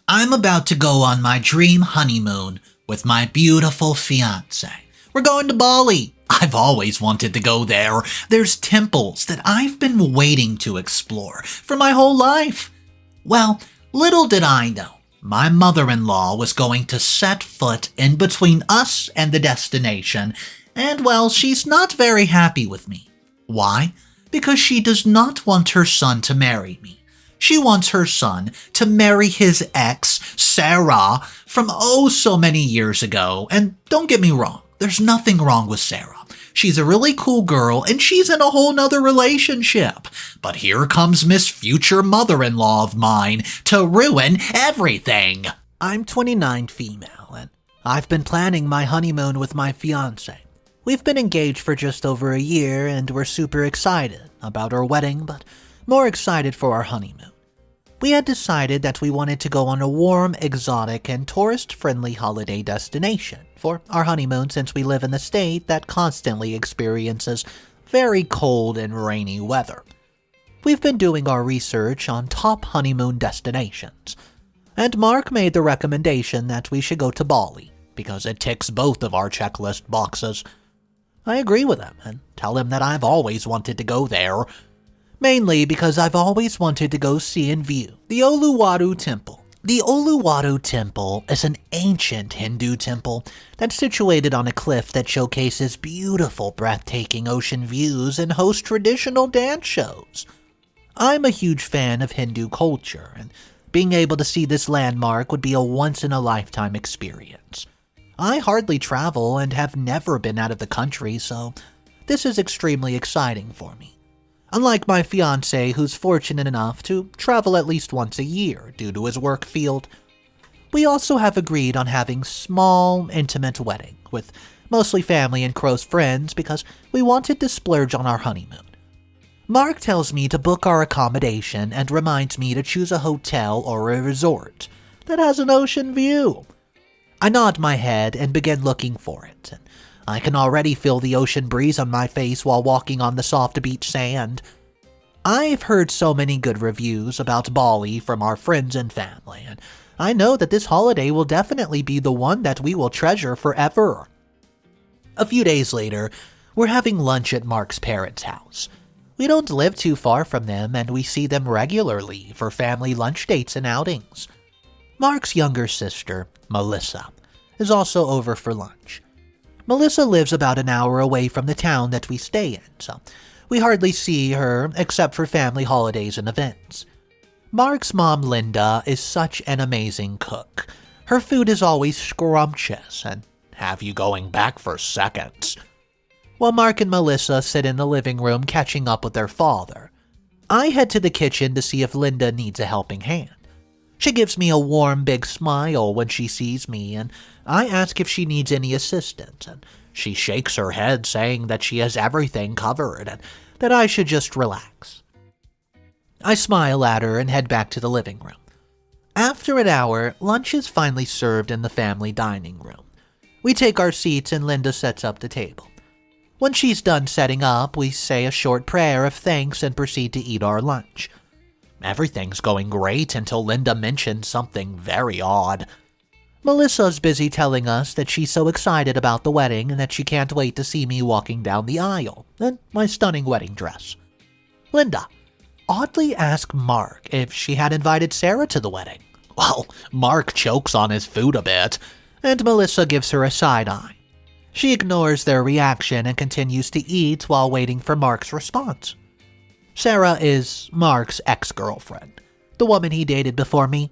I'm about to go on my dream honeymoon with my beautiful fiancée. We're going to Bali. I've always wanted to go there. There's temples that I've been waiting to explore for my whole life. Well, little did I know, my mother-in-law was going to set foot in between us and the destination, and well, she's not very happy with me. Why? Because she does not want her son to marry me. She wants her son to marry his ex, Sarah, from oh so many years ago. And don't get me wrong, there's nothing wrong with Sarah. She's a really cool girl and she's in a whole nother relationship. But here comes Miss Future Mother-in-Law of mine to ruin everything. I'm 29 female and I've been planning my honeymoon with my fiancé. We've been engaged for just over a year and we're super excited about our wedding, but more excited for our honeymoon. We had decided that we wanted to go on a warm, exotic, and tourist-friendly holiday destination for our honeymoon since we live in a state that constantly experiences very cold and rainy weather. We've been doing our research on top honeymoon destinations, and Mark made the recommendation that we should go to Bali because it ticks both of our checklist boxes. I agree with him and tell him that I've always wanted to go there, mainly because I've always wanted to go see and view the Uluwatu Temple. The Uluwatu Temple is an ancient Hindu temple that's situated on a cliff that showcases beautiful, breathtaking ocean views and hosts traditional dance shows. I'm a huge fan of Hindu culture, and being able to see this landmark would be a once-in-a-lifetime experience. I hardly travel and have never been out of the country, so this is extremely exciting for me. Unlike my fiancé, who's fortunate enough to travel at least once a year due to his work field. We also have agreed on having small, intimate wedding with mostly family and close friends because we wanted to splurge on our honeymoon. Mark tells me to book our accommodation and reminds me to choose a hotel or a resort that has an ocean view. I nod my head and begin looking for it, and I can already feel the ocean breeze on my face while walking on the soft beach sand. I've heard so many good reviews about Bali from our friends and family, and I know that this holiday will definitely be the one that we will treasure forever. A few days later, we're having lunch at Mark's parents' house. We don't live too far from them, and we see them regularly for family lunch dates and outings. Mark's younger sister, Melissa, is also over for lunch. Melissa lives about an hour away from the town that we stay in, so we hardly see her except for family holidays and events. Mark's mom, Linda, is such an amazing cook. Her food is always scrumptious and have you going back for seconds. While Mark and Melissa sit in the living room catching up with their father, I head to the kitchen to see if Linda needs a helping hand. She gives me a warm, big smile when she sees me, and I ask if she needs any assistance, and she shakes her head saying that she has everything covered and that I should just relax. I smile at her and head back to the living room. After an hour, lunch is finally served in the family dining room. We take our seats and Linda sets up the table. When she's done setting up, we say a short prayer of thanks and proceed to eat our lunch. Everything's going great until Linda mentions something very odd. Melissa's busy telling us that she's so excited about the wedding and that she can't wait to see me walking down the aisle in my stunning wedding dress. Linda oddly asked Mark if she had invited Sarah to the wedding. Well, Mark chokes on his food a bit, and Melissa gives her a side eye. She ignores their reaction and continues to eat while waiting for Mark's response. Sarah is Mark's ex-girlfriend, the woman he dated before me.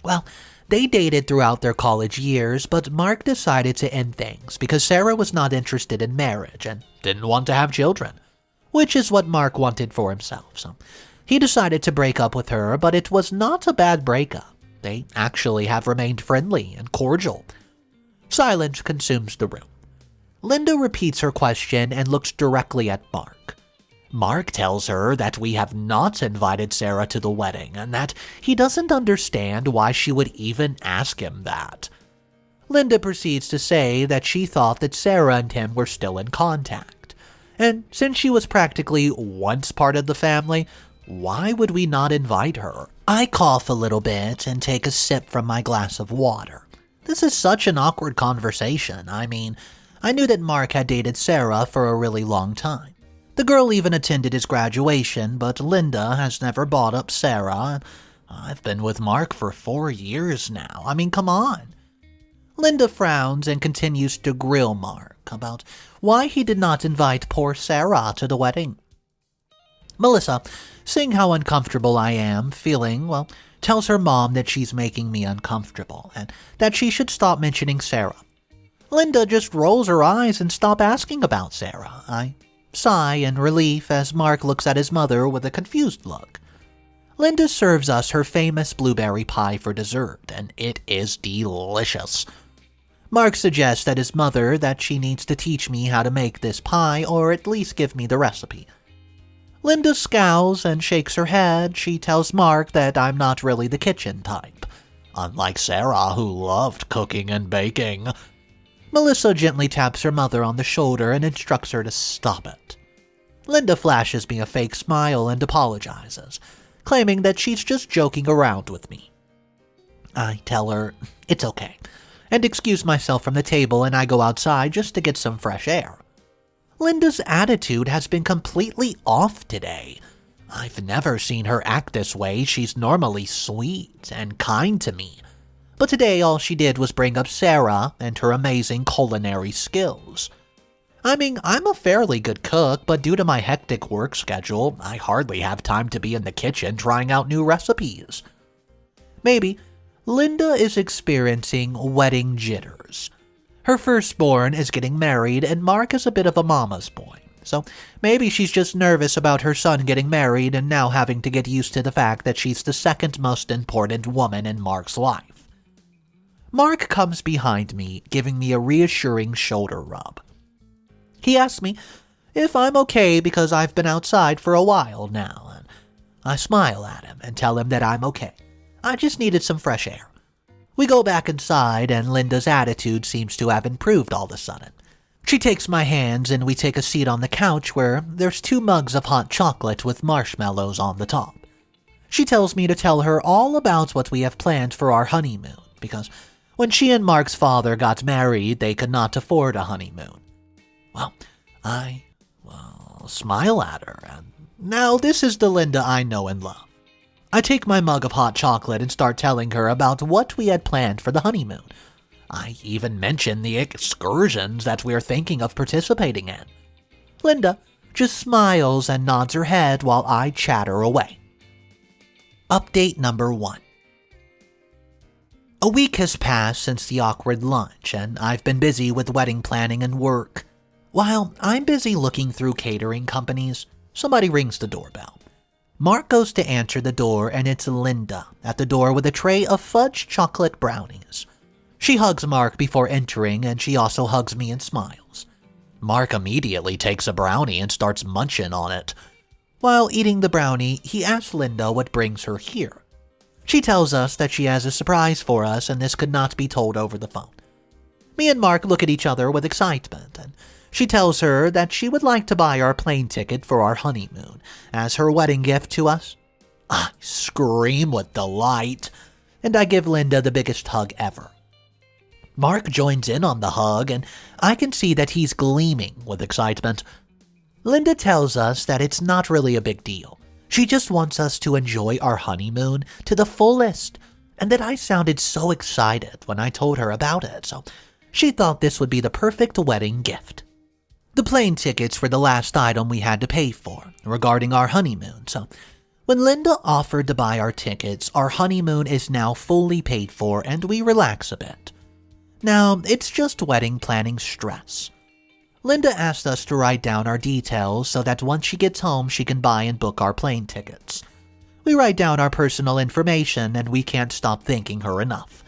Well, they dated throughout their college years, but Mark decided to end things because Sarah was not interested in marriage and didn't want to have children, which is what Mark wanted for himself. So he decided to break up with her, but it was not a bad breakup. They actually have remained friendly and cordial. Silence consumes the room. Linda repeats her question and looks directly at Mark. Mark tells her that we have not invited Sarah to the wedding and that he doesn't understand why she would even ask him that. Linda proceeds to say that she thought that Sarah and him were still in contact, and since she was practically once part of the family, Why would we not invite her? I cough a little bit and take a sip from my glass of water. This is such an awkward conversation. I mean, I knew that Mark had dated Sarah for a really long time. The girl even attended his graduation, but Linda has never brought up Sarah. I've been with Mark for 4 years now. I mean, come on. Linda frowns and continues to grill Mark about why he did not invite poor Sarah to the wedding. Melissa, seeing how uncomfortable I am, tells her mom that she's making me uncomfortable and that she should stop mentioning Sarah. Linda just rolls her eyes and stops asking about Sarah. I sigh in relief as Mark looks at his mother with a confused look. Linda serves us her famous blueberry pie for dessert, and it is delicious. Mark suggests that his mother that she needs to teach me how to make this pie or at least give me the recipe. Linda scowls and shakes her head. She tells Mark that I'm not really the kitchen type, unlike Sarah who loved cooking and baking. Melissa gently taps her mother on the shoulder and instructs her to stop it. Linda flashes me a fake smile and apologizes, claiming that she's just joking around with me. I tell her it's okay, and excuse myself from the table, and I go outside just to get some fresh air. Linda's attitude has been completely off today. I've never seen her act this way. She's normally sweet and kind to me. But today all she did was bring up Sarah and her amazing culinary skills. I mean, I'm a fairly good cook, but due to my hectic work schedule, I hardly have time to be in the kitchen trying out new recipes. Maybe Linda is experiencing wedding jitters. Her firstborn is getting married, and Mark is a bit of a mama's boy. So maybe she's just nervous about her son getting married and now having to get used to the fact that she's the second most important woman in Mark's life. Mark comes behind me, giving me a reassuring shoulder rub. He asks me if I'm okay because I've been outside for a while now, and I smile at him and tell him that I'm okay. I just needed some fresh air. We go back inside, and Linda's attitude seems to have improved all of a sudden. She takes my hands, and we take a seat on the couch where there's 2 mugs of hot chocolate with marshmallows on the top. She tells me to tell her all about what we have planned for our honeymoon, because when she and Mark's father got married, they could not afford a honeymoon. Well, I smile at her, and now this is the Linda I know and love. I take my mug of hot chocolate and start telling her about what we had planned for the honeymoon. I even mention the excursions that we're thinking of participating in. Linda just smiles and nods her head while I chatter away. Update number 1. A week has passed since the awkward lunch, and I've been busy with wedding planning and work. While I'm busy looking through catering companies, somebody rings the doorbell. Mark goes to answer the door, and it's Linda at the door with a tray of fudge chocolate brownies. She hugs Mark before entering, and she also hugs me and smiles. Mark immediately takes a brownie and starts munching on it. While eating the brownie, he asks Linda what brings her here. She tells us that she has a surprise for us, and this could not be told over the phone. Me and Mark look at each other with excitement, and she tells her that she would like to buy our plane ticket for our honeymoon as her wedding gift to us. I scream with delight, and I give Linda the biggest hug ever. Mark joins in on the hug, and I can see that he's gleaming with excitement. Linda tells us that it's not really a big deal. She just wants us to enjoy our honeymoon to the fullest, and that I sounded so excited when I told her about it, so she thought this would be the perfect wedding gift. The plane tickets were the last item we had to pay for regarding our honeymoon, so when Linda offered to buy our tickets, our honeymoon is now fully paid for and we relax a bit. Now, it's just wedding planning stress. Linda asked us to write down our details so that once she gets home she can buy and book our plane tickets. We write down our personal information and we can't stop thanking her enough.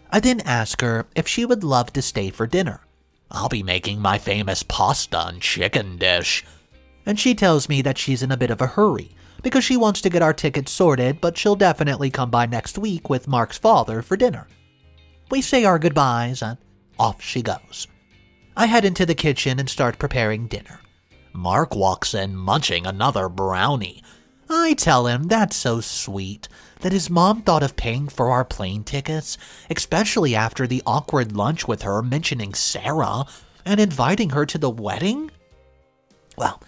I then ask her if she would love to stay for dinner. I'll be making my famous pasta and chicken dish. And she tells me that she's in a bit of a hurry because she wants to get our tickets sorted, but she'll definitely come by next week with Mark's father for dinner. We say our goodbyes and off she goes. I head into the kitchen and start preparing dinner. Mark walks in munching another brownie. I tell him that's so sweet, that his mom thought of paying for our plane tickets, especially after the awkward lunch with her mentioning Sarah and inviting her to the wedding. Well,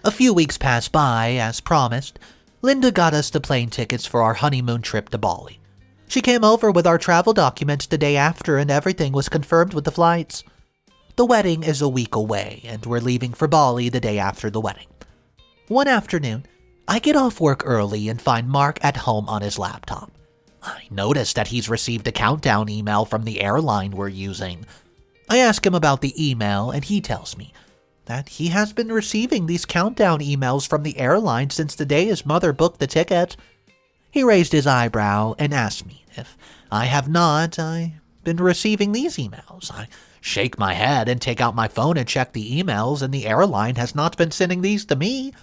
a few weeks passed by, as promised. Linda got us the plane tickets for our honeymoon trip to Bali. She came over with our travel documents the day after and everything was confirmed with the flights. The wedding is a week away and we're leaving for Bali the day after the wedding. One afternoon, I get off work early and find Mark at home on his laptop. I notice that he's received a countdown email from the airline we're using. I ask him about the email and he tells me that he has been receiving these countdown emails from the airline since the day his mother booked the ticket. He raised his eyebrow and asked me if I have not been receiving these emails. I shake my head and take out my phone and check the emails, and the airline has not been sending these to me.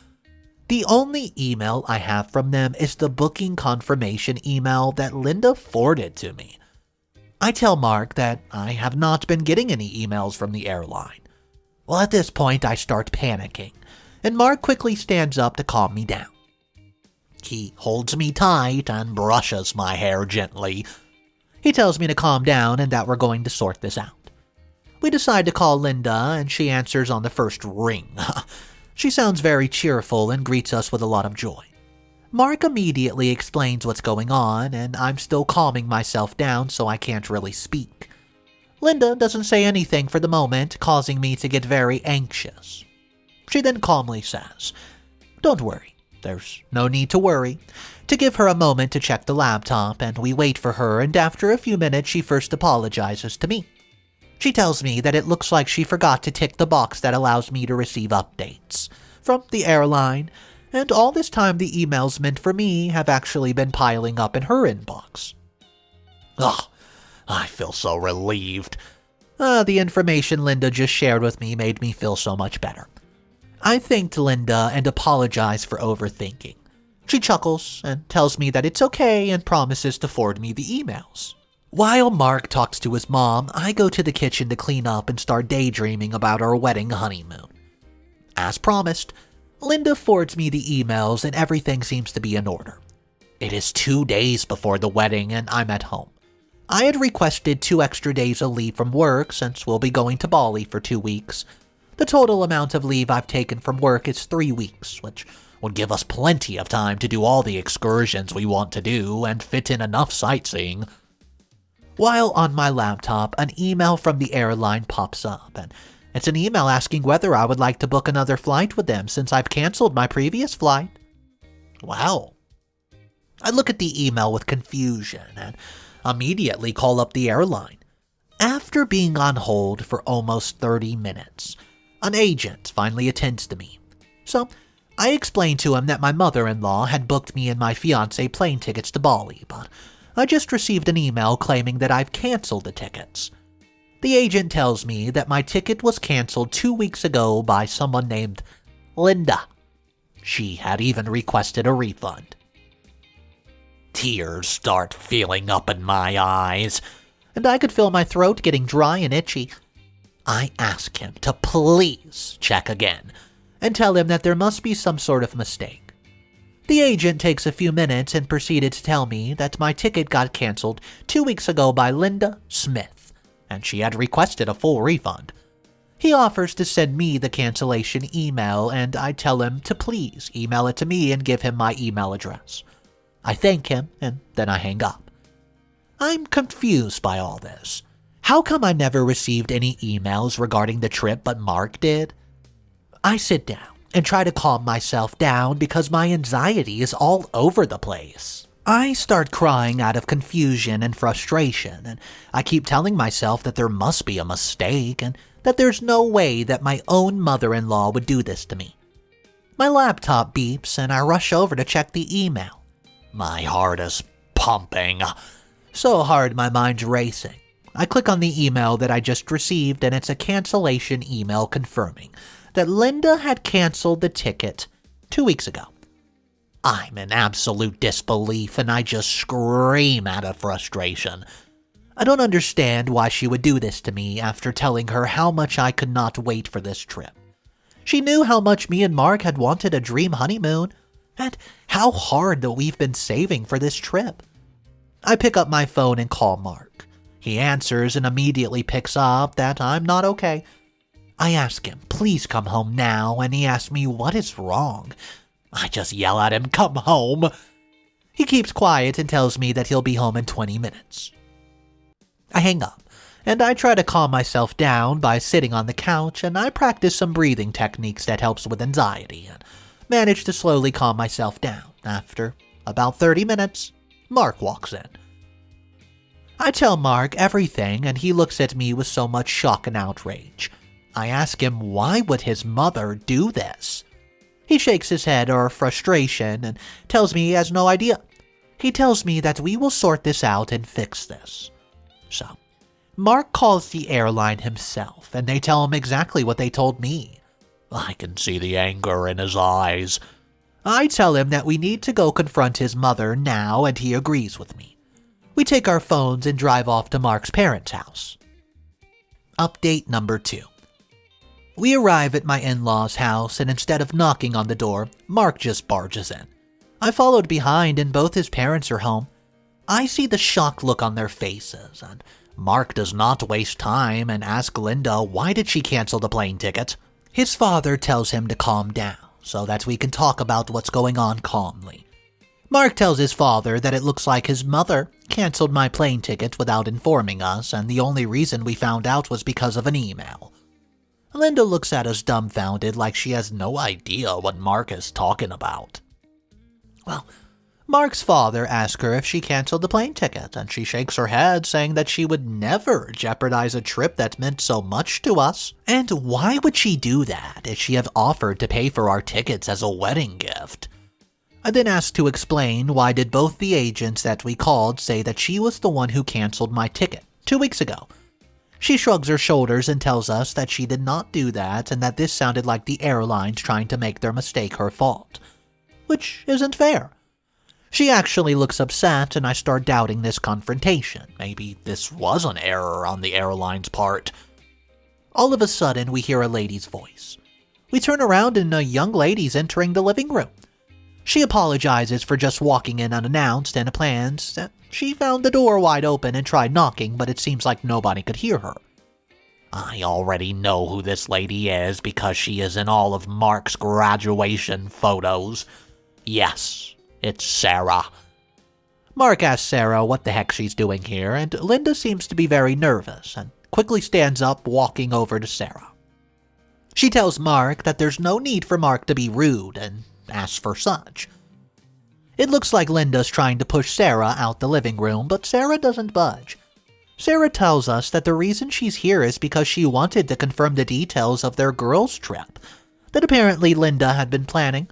The only email I have from them is the booking confirmation email that Linda forwarded to me. I tell Mark that I have not been getting any emails from the airline. Well, at this point, I start panicking, and Mark quickly stands up to calm me down. He holds me tight and brushes my hair gently. He tells me to calm down and that we're going to sort this out. We decide to call Linda, and she answers on the first ring. She sounds very cheerful and greets us with a lot of joy. Mark immediately explains what's going on, and I'm still calming myself down so I can't really speak. Linda doesn't say anything for the moment, causing me to get very anxious. She then calmly says, "Don't worry, there's no need to worry," to give her a moment to check the laptop, and we wait for her, and after a few minutes she first apologizes to me. She tells me that it looks like she forgot to tick the box that allows me to receive updates from the airline, and all this time the emails meant for me have actually been piling up in her inbox. Ugh, I feel so relieved. The information Linda just shared with me made me feel so much better. I thanked Linda and apologized for overthinking. She chuckles and tells me that it's okay and promises to forward me the emails. While Mark talks to his mom, I go to the kitchen to clean up and start daydreaming about our wedding honeymoon. As promised, Linda forwards me the emails and everything seems to be in order. It is 2 days before the wedding and I'm at home. I had requested 2 extra days of leave from work since we'll be going to Bali for 2 weeks. The total amount of leave I've taken from work is 3 weeks, which would give us plenty of time to do all the excursions we want to do and fit in enough sightseeing. While on my laptop, an email from the airline pops up, and it's an email asking whether I would like to book another flight with them since I've canceled my previous flight. Wow. I look at the email with confusion and immediately call up the airline. After being on hold for almost 30 minutes, an agent finally attends to me. So I explained to him that my mother-in-law had booked me and my fiancée plane tickets to Bali, but I just received an email claiming that I've canceled the tickets. The agent tells me that my ticket was canceled 2 weeks ago by someone named Linda. She had even requested a refund. Tears start filling up in my eyes, and I could feel my throat getting dry and itchy. I ask him to please check again and tell him that there must be some sort of mistake. The agent takes a few minutes and proceeded to tell me that my ticket got canceled 2 weeks ago by Linda Smith, and she had requested a full refund. He offers to send me the cancellation email, and I tell him to please email it to me and give him my email address. I thank him, and then I hang up. I'm confused by all this. How come I never received any emails regarding the trip but Mark did? I sit down and try to calm myself down because my anxiety is all over the place. I start crying out of confusion and frustration, and I keep telling myself that there must be a mistake and that there's no way that my own mother-in-law would do this to me. My laptop beeps and I rush over to check the email. My heart is pumping, so hard my mind's racing. I click on the email that I just received and it's a cancellation email confirming that Linda had canceled the ticket 2 weeks ago. I'm in absolute disbelief and I just scream out of frustration. I don't understand why she would do this to me after telling her how much I could not wait for this trip. She knew how much me and Mark had wanted a dream honeymoon. and how hard that we've been saving for this trip. I pick up my phone and call Mark. He answers and immediately picks up that I'm not okay. I ask him, please come home now, and he asks me what is wrong. I just yell at him, come home. He keeps quiet and tells me that he'll be home in 20 minutes. I hang up, and I try to calm myself down by sitting on the couch, and I practice some breathing techniques that helps with anxiety, and manage to slowly calm myself down. After about 30 minutes, Mark walks in. I tell Mark everything, and he looks at me with so much shock and outrage. I ask him why would his mother do this? He shakes his head in frustration and tells me he has no idea. He tells me that we will sort this out and fix this. So, Mark calls the airline himself, and they tell him exactly what they told me. I can see the anger in his eyes. I tell him that we need to go confront his mother now, and he agrees with me. We take our phones and drive off to Mark's parents' house. Update number 2. We arrive at my in-laws' house, and instead of knocking on the door, Mark just barges in. I followed behind, and both his parents are home. I see the shocked look on their faces, and Mark does not waste time and asks Linda why did she cancel the plane ticket. His father tells him to calm down so that we can talk about what's going on calmly. Mark tells his father that it looks like his mother canceled my plane ticket without informing us, and the only reason we found out was because of an email. Linda looks at us dumbfounded like she has no idea what Mark is talking about. Well, Mark's father asks her if she canceled the plane ticket, and she shakes her head, saying that she would never jeopardize a trip that meant so much to us. And why would she do that if she had offered to pay for our tickets as a wedding gift? I then asked to explain why did both the agents that we called say that she was the one who canceled my ticket 2 weeks ago. She shrugs her shoulders and tells us that she did not do that and that this sounded like the airlines trying to make their mistake her fault. Which isn't fair. She actually looks upset, and I start doubting this confrontation. Maybe this was an error on the airline's part. All of a sudden, we hear a lady's voice. We turn around and a young lady's entering the living room. She apologizes for just walking in unannounced and plans that she found the door wide open and tried knocking, but it seems like nobody could hear her. I already know who this lady is because she is in all of Mark's graduation photos. Yes, it's Sarah. Mark asks Sarah what the heck she's doing here, and Linda seems to be very nervous and quickly stands up, walking over to Sarah. She tells Mark that there's no need for Mark to be rude and asks for such. It looks like Linda's trying to push Sarah out the living room, but Sarah doesn't budge. Sarah tells us that the reason she's here is because she wanted to confirm the details of their girls' trip that apparently Linda had been planning.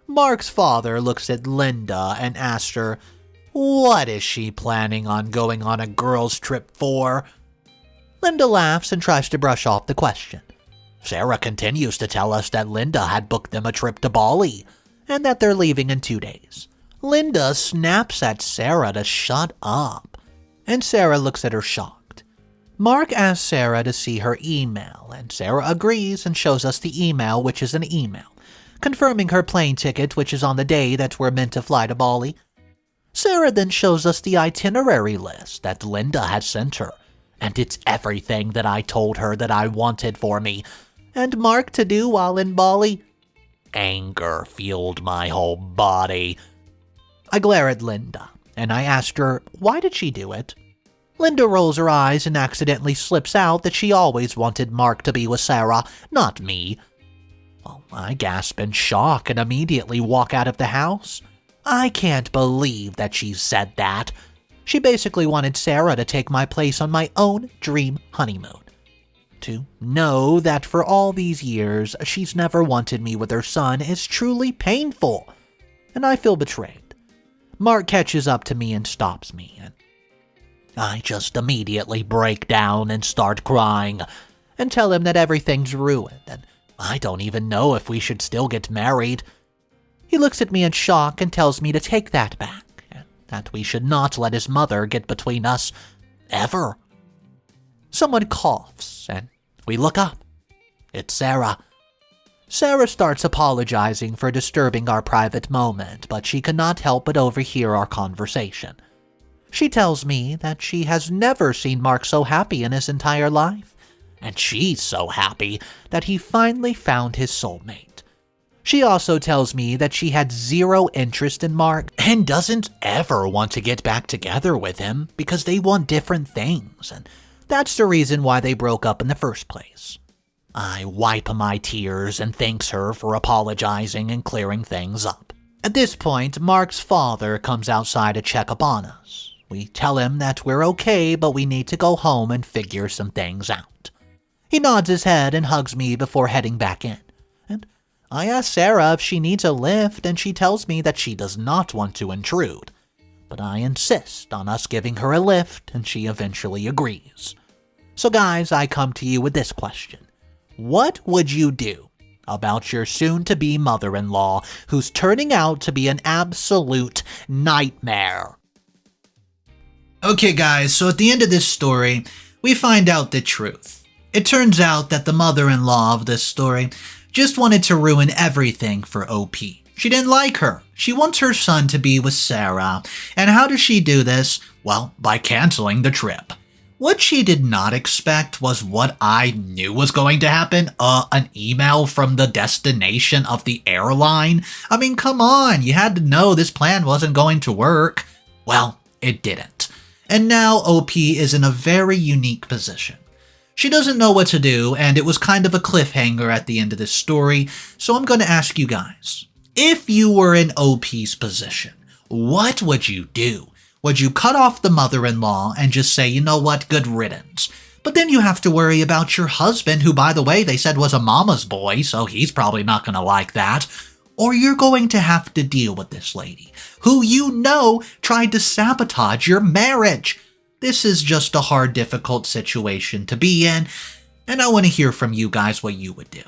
Mark's father looks at Linda and asks her, what is she planning on going on a girls' trip for? Linda laughs and tries to brush off the question. Sarah continues to tell us that Linda had booked them a trip to Bali, and that they're leaving in 2 days. Linda snaps at Sarah to shut up, and Sarah looks at her shocked. Mark asks Sarah to see her email, and Sarah agrees and shows us the email, which is an email confirming her plane ticket, which is on the day that we're meant to fly to Bali. Sarah then shows us the itinerary list that Linda had sent her, and it's everything that I told her that I wanted for me and Mark to do while in Bali. Anger fueled my whole body. I glare at Linda, and I asked her, why did she do it? Linda rolls her eyes and accidentally slips out that she always wanted Mark to be with Sarah, not me. Well, I gasp in shock and immediately walk out of the house. I can't believe that she said that. She basically wanted Sarah to take my place on my own dream honeymoon. To know that for all these years she's never wanted me with her son is truly painful, and I feel betrayed. Mark catches up to me and stops me, and I just immediately break down and start crying and tell him that everything's ruined and I don't even know if we should still get married. He looks at me in shock and tells me to take that back, and that we should not let his mother get between us, ever. Someone coughs, and we look up. It's Sarah. Sarah starts apologizing for disturbing our private moment, but she cannot help but overhear our conversation. She tells me that she has never seen Mark so happy in his entire life, and she's so happy that he finally found his soulmate. She also tells me that she had zero interest in Mark and doesn't ever want to get back together with him because they want different things, and that's the reason why they broke up in the first place. I wipe my tears and thanks her for apologizing and clearing things up. At this point, Mark's father comes outside to check up on us. We tell him that we're okay, but we need to go home and figure some things out. He nods his head and hugs me before heading back in. And I ask Sarah if she needs a lift, and she tells me that she does not want to intrude. But I insist on us giving her a lift, and she eventually agrees. So guys, I come to you with this question. What would you do about your soon-to-be mother-in-law who's turning out to be an absolute nightmare? Okay guys, so at the end of this story, we find out the truth. It turns out that the mother-in-law of this story just wanted to ruin everything for OP. She didn't like her. She wants her son to be with Sarah. And how does she do this? Well, by canceling the trip. What she did not expect was what I knew was going to happen, an email from the destination of the airline. I mean, come on, you had to know this plan wasn't going to work. Well, it didn't. And now OP is in a very unique position. She doesn't know what to do, and it was kind of a cliffhanger at the end of this story, so I'm going to ask you guys. If you were in OP's position, what would you do? Would you cut off the mother-in-law and just say, you know what, good riddance? But then you have to worry about your husband, who, by the way, they said was a mama's boy, so he's probably not going to like that. Or you're going to have to deal with this lady, who you know tried to sabotage your marriage. This is just a hard, difficult situation to be in, and I want to hear from you guys what you would do.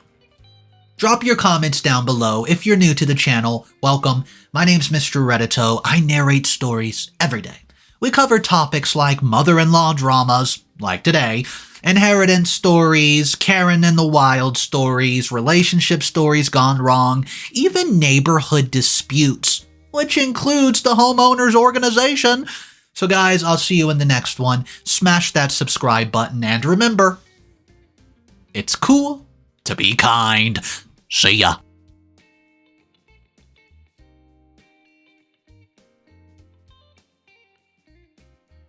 Drop your comments down below. If you're new to the channel, welcome. My name's Mr. Reddito. I narrate stories every day. We cover topics like mother-in-law dramas, like today, inheritance stories, Karen in the Wild stories, relationship stories gone wrong, even neighborhood disputes, which includes the homeowners organization. So guys, I'll see you in the next one. Smash that subscribe button, and remember, it's cool to be kind. See ya.